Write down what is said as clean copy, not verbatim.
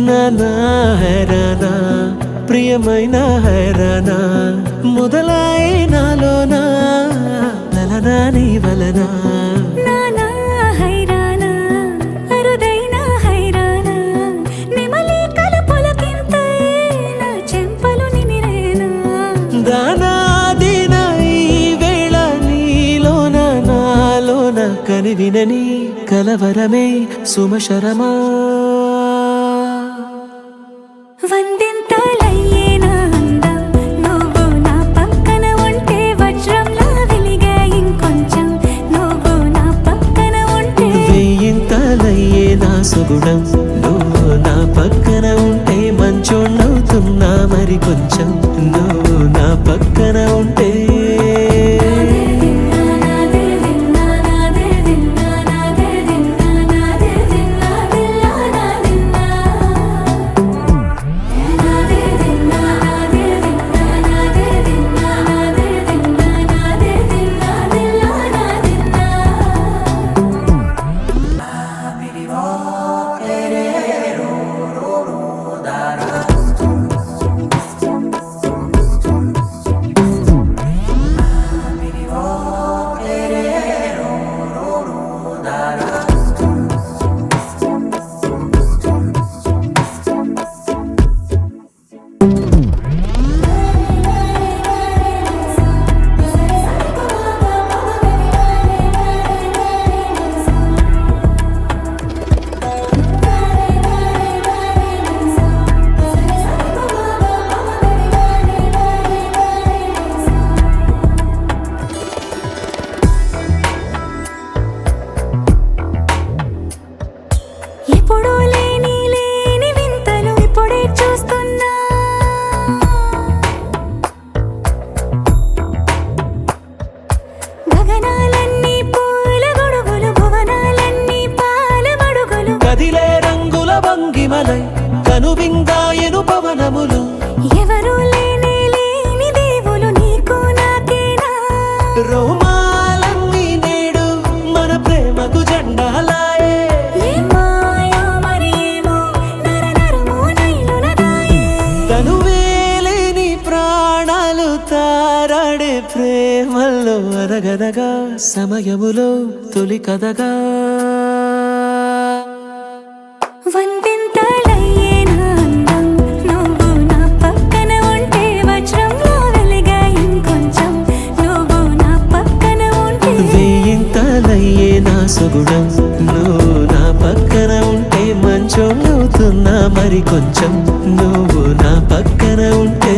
నానా హైరానా ప్రియమైన హైరానా మొదలాయి నాలోనా లలనా నీ వలనా నానా హైరానా అరుదైన హైరానా నెమలి కలుపులకింతై నా చెంపలు నిమిరేనా దానాదిన ఈ వేళ నీలోన నాలోన కనివినని కలవరమే సుమశరమా వందింతలయ్యేనా అందం నువ్వు నా పక్కన ఉంటే వజ్రంలా వెలిగే ఇంకొంచెం నువ్వు నా పక్కన ఉంటే వెయ్యింతలయ్యే నా సుగుణం నువ్వు నా పక్కన ఉంటే మంచోణ్ణవుతున్నా మరి కొంచెం నువ్వు నా పక్కన ఉంటే ఎప్పుడూ లేని వింతలు ఇప్పుడే చూస్తున్నా గగనాలన్నీ పూల గొడుగులు భువనాలన్నీ పాల మడుగులు కదిలే రంగుల భంగిమలై కనువిందాయను పవనములు ఎవరూ లేని దేవులు నీకు నాకేనా రోమాలన్నీ నేడు మన ప్రేమకు జెండాలాయే మాయో మరి ఏమో నరనరమో నైలున దాయే తనువేలేని ప్రాణాలు తారాడే ప్రేమల్లో అరగదగా సమయములో తొలి కథగా వందింతలయ్యేనా అందం నువ్వు నా పక్కన ఉంటే వజ్రంలా వెలిగే ఇంకొంచెం నువ్వు నా పక్కన ఉంటే వెయ్యింతలయ్యే నా సుగుణం నువ్వు నా పక్కన ఉంటే మంచోణ్ణవుతున్నా మరి కొంచెం నువ్వు నా పక్కన ఉంటే